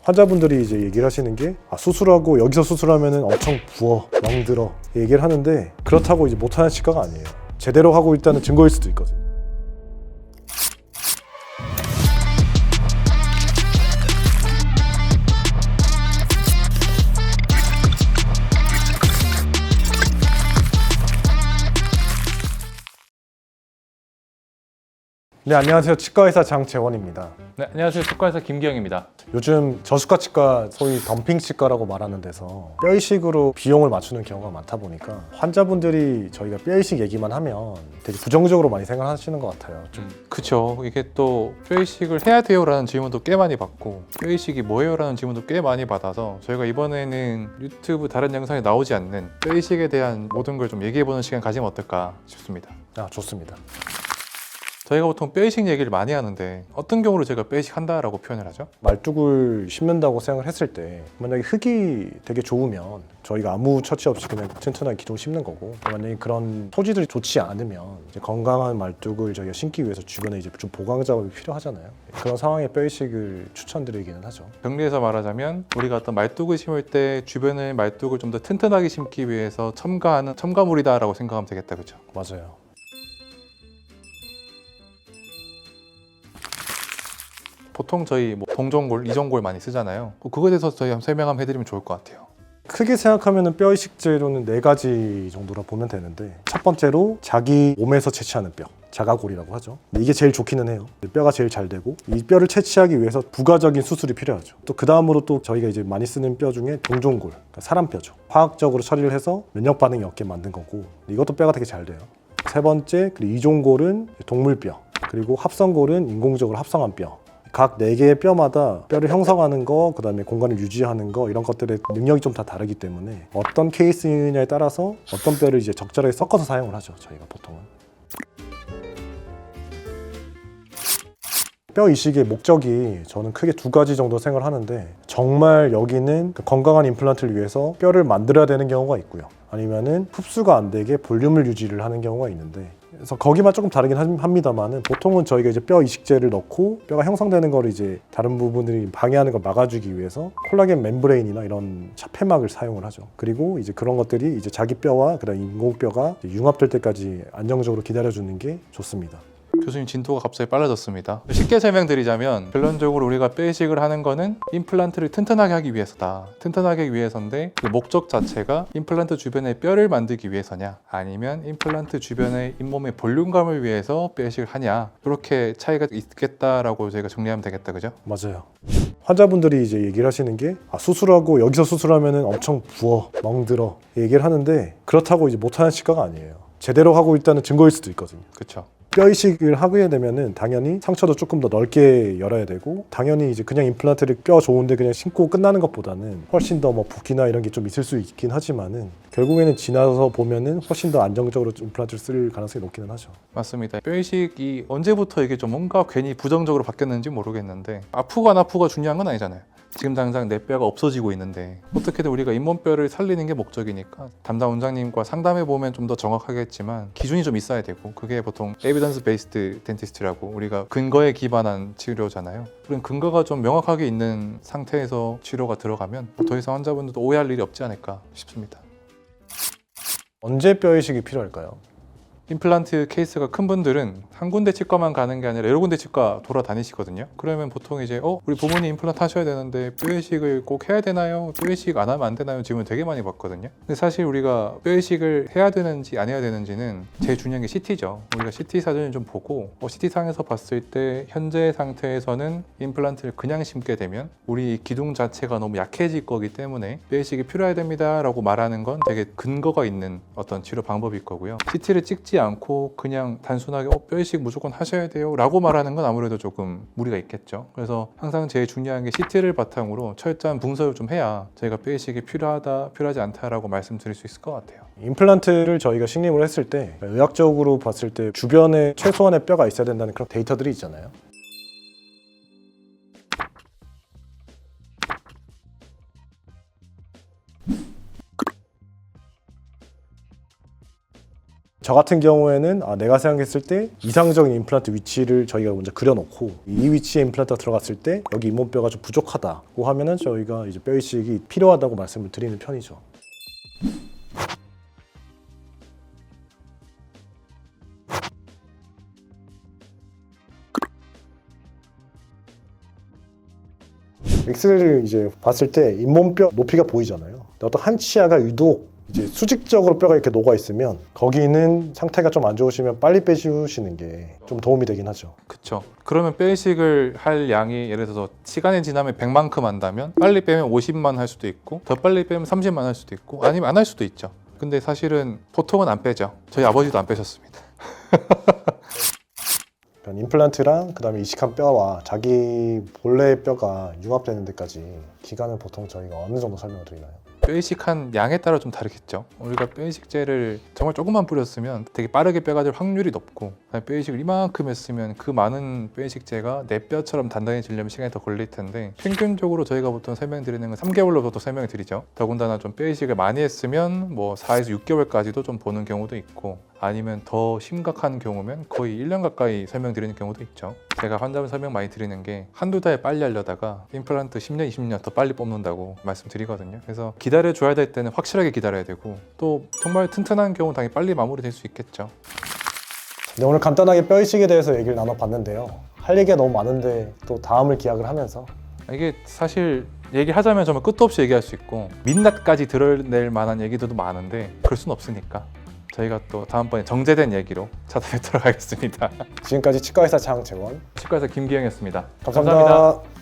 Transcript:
환자분들이 이제 얘기를 하시는 게 수술하고 여기서 수술하면은 엄청 부어, 멍들어 얘기를 하는데 그렇다고 이제 못하는 치과가 아니에요. 제대로 하고 있다는 증거일 수도 있거든요. 네, 안녕하세요. 치과의사 장재원입니다. 네, 안녕하세요. 치과의사 김기영입니다. 요즘 저수가 치과, 소위 덤핑 치과라고 말하는 데서 뼈이식으로 비용을 맞추는 경우가 많다 보니까 환자분들이 저희가 뼈이식 얘기만 하면 되게 부정적으로 많이 생각하시는 것 같아요. 그쵸. 이게 또 뼈이식을 해야 돼요라는 질문도 꽤 많이 받고 뼈이식이 뭐예요라는 질문도 꽤 많이 받아서 저희가 이번에는 유튜브 다른 영상에 나오지 않는 뼈이식에 대한 모든 걸 좀 얘기해보는 시간 가지면 어떨까 싶습니다. 좋습니다. 저희가 보통 뼈이식 얘기를 많이 하는데 어떤 경우로 제가 뼈이식 한다라고 표현을 하죠? 말뚝을 심는다고 생각을 했을 때 만약에 흙이 되게 좋으면 저희가 아무 처치 없이 그냥 튼튼하게 기둥을 심는 거고, 만약에 그런 토지들이 좋지 않으면 이제 건강한 말뚝을 저희가 심기 위해서 주변에 이제 좀 보강 작업이 필요하잖아요. 그런 상황에 뼈이식을 추천드리기는 하죠. 정리해서 말하자면 우리가 어떤 말뚝을 심을 때 주변의 말뚝을 좀 더 튼튼하게 심기 위해서 첨가하는 첨가물이다라고 생각하면 되겠다, 그죠? 맞아요. 보통 저희 동전골, 이전골 많이 쓰잖아요. 그거에 대해서 저희 한번 설명 한번 해드리면 좋을 것 같아요. 크게 생각하면 뼈이식 재료는 4가지 정도라 보면 되는데, 첫 번째로 자기 몸에서 채취하는 뼈, 자가골이라고 하죠. 이게 제일 좋기는 해요. 뼈가 제일 잘 되고, 이 뼈를 채취하기 위해서 부가적인 수술이 필요하죠. 또 그 다음으로 또 저희가 이제 많이 쓰는 뼈 중에 동종골, 그러니까 사람 뼈죠. 화학적으로 처리를 해서 면역 반응이 없게 만든 거고, 이것도 뼈가 되게 잘 돼요. 세 번째, 그리고 이종골은 동물뼈, 그리고 합성골은 인공적으로 합성한 뼈. 각 4개의 뼈마다 뼈를 형성하는 거, 그 다음에 공간을 유지하는 거, 이런 것들의 능력이 좀 다 다르기 때문에 어떤 케이스냐에 따라서 어떤 뼈를 이제 적절하게 섞어서 사용을 하죠, 저희가 보통은. 뼈 이식의 목적이 저는 크게 2가지 정도 생각을 하는데, 정말 여기는 건강한 임플란트를 위해서 뼈를 만들어야 되는 경우가 있고요, 아니면은 흡수가 안 되게 볼륨을 유지를 하는 경우가 있는데, 그래서 거기만 조금 다르긴 합니다만은 보통은 저희가 이제 뼈 이식제를 넣고 뼈가 형성되는 거를 이제 다른 부분들이 방해하는 걸 막아주기 위해서 콜라겐 멤브레인이나 이런 차폐막을 사용을 하죠. 그리고 이제 그런 것들이 이제 자기 뼈와 그다음 인공뼈가 융합될 때까지 안정적으로 기다려주는 게 좋습니다. 교수님 진도가 갑자기 빨라졌습니다. 쉽게 설명드리자면 결론적으로 우리가 뼈이식을 하는 거는 임플란트를 튼튼하게 하기 위해서다. 튼튼하게 하기 위해서인데 그 목적 자체가 임플란트 주변에 뼈를 만들기 위해서냐, 아니면 임플란트 주변의 잇몸의 볼륨감을 위해서 뼈이식을 하냐, 이렇게 차이가 있겠다라고 저희가 정리하면 되겠다, 그죠? 맞아요. 환자분들이 이제 얘기를 하시는 게 수술하고 여기서 수술하면은 엄청 부어, 멍들어 얘기를 하는데, 그렇다고 이제 못하는 치과가 아니에요. 제대로 하고 있다는 증거일 수도 있거든요. 그렇죠. 뼈이식을 하게 되면은 당연히 상처도 조금 더 넓게 열어야 되고, 당연히 이제 그냥 임플란트를 뼈 좋은데 그냥 심고 끝나는 것보다는 훨씬 더 붓기나 이런 게 좀 있을 수 있긴 하지만은 결국에는 지나서 보면은 훨씬 더 안정적으로 임플란트를 쓸 가능성이 높기는 하죠. 맞습니다. 뼈이식이 언제부터 이게 좀 뭔가 괜히 부정적으로 바뀌었는지 모르겠는데, 아프고 안 아프가 중요한 건 아니잖아요. 지금 당장 내 뼈가 없어지고 있는데 어떻게든 우리가 잇몸뼈를 살리는 게 목적이니까 담당 원장님과 상담해 보면 좀 더 정확하겠지만 기준이 좀 있어야 되고, 그게 보통 에비던스 베이스드 덴티스트라고 우리가 근거에 기반한 치료잖아요. 그런 근거가 좀 명확하게 있는 상태에서 치료가 들어가면 더 이상 환자분들도 오해할 일이 없지 않을까 싶습니다. 언제 뼈이식이 필요할까요? 임플란트 케이스가 큰 분들은 한 군데 치과만 가는 게 아니라 여러 군데 치과 돌아다니시거든요. 그러면 보통 이제 우리 부모님 임플란트 하셔야 되는데 뼈이식을 꼭 해야 되나요? 뼈이식 안 하면 안 되나요? 질문 되게 많이 받거든요. 근데 사실 우리가 뼈이식을 해야 되는지 안 해야 되는지는 제일 중요한 게 CT죠. 우리가 CT 사진을 좀 보고 CT 상에서 봤을 때 현재 상태에서는 임플란트를 그냥 심게 되면 우리 기둥 자체가 너무 약해질 거기 때문에 뼈이식이 필요해야 됩니다 라고 말하는 건 되게 근거가 있는 어떤 치료 방법일 거고요. CT를 찍지 않고 그냥 단순하게 뼈이식 무조건 하셔야 돼요 라고 말하는 건 아무래도 조금 무리가 있겠죠. 그래서 항상 제일 중요한 게 CT를 바탕으로 철저한 분석을 좀 해야 저희가 뼈이식이 필요하다, 필요하지 않다라고 말씀드릴 수 있을 것 같아요. 임플란트를 저희가 식립을 했을 때 의학적으로 봤을 때 주변에 최소한의 뼈가 있어야 된다는 그런 데이터들이 있잖아요. 저 같은 경우에는 내가 생각했을 때 이상적인 임플란트 위치를 저희가 먼저 그려놓고 이 위치에 임플란트가 들어갔을 때 여기 잇몸뼈가 좀 부족하다고 하면은 저희가 이제 뼈 이식이 필요하다고 말씀을 드리는 편이죠. 엑스레이를 이제 봤을 때 잇몸뼈 높이가 보이잖아요. 근데 어떤 한 치아가 유독 이제 수직적으로 뼈가 이렇게 녹아 있으면 거기는 상태가 좀 안 좋으시면 빨리 빼주시는 게 좀 도움이 되긴 하죠. 그쵸. 그러면 뼈 이식을 할 양이 예를 들어서 시간이 지나면 100만큼 한다면 빨리 빼면 50만 할 수도 있고 더 빨리 빼면 30만 할 수도 있고 아니면 안 할 수도 있죠. 근데 사실은 보통은 안 빼죠. 저희 아버지도 안 빼셨습니다. 임플란트랑 그다음에 이식한 뼈와 자기 본래의 뼈가 융합되는 데까지 기간을 보통 저희가 어느 정도 설명을 드리나요? 뼈 이식한 양에 따라 좀 다르겠죠. 우리가 뼈 이식제를 정말 조금만 뿌렸으면 되게 빠르게 뼈가 될 확률이 높고 뼈 이식을 이만큼 했으면 그 많은 뼈 이식제가 내 뼈처럼 단단해지려면 시간이 더 걸릴 텐데 평균적으로 저희가 보통 설명드리는 건 3개월로부터 설명을 드리죠. 더군다나 좀 뼈 이식을 많이 했으면 뭐 4에서 6개월까지도 좀 보는 경우도 있고 아니면 더 심각한 경우면 거의 1년 가까이 설명드리는 경우도 있죠. 제가 환자분 설명 많이 드리는 게 한두 달 빨리 하려다가 임플란트 10년, 20년 더 빨리 뽑는다고 말씀드리거든요. 그래서 기다려줘야 될 때는 확실하게 기다려야 되고 또 정말 튼튼한 경우 당연히 빨리 마무리될 수 있겠죠. 네, 오늘 간단하게 뼈 이식에 대해서 얘기를 나눠봤는데요. 할 얘기가 너무 많은데 또 다음을 기약을 하면서 이게 사실 얘기하자면 정말 끝도 없이 얘기할 수 있고 민낯까지 드러낼 만한 얘기들도 많은데 그럴 순 없으니까 저희가 또 다음번에 정제된 얘기로 찾아뵙도록 하겠습니다. 지금까지 치과의사 장재원 치과의사 김기영이었습니다. 감사합니다.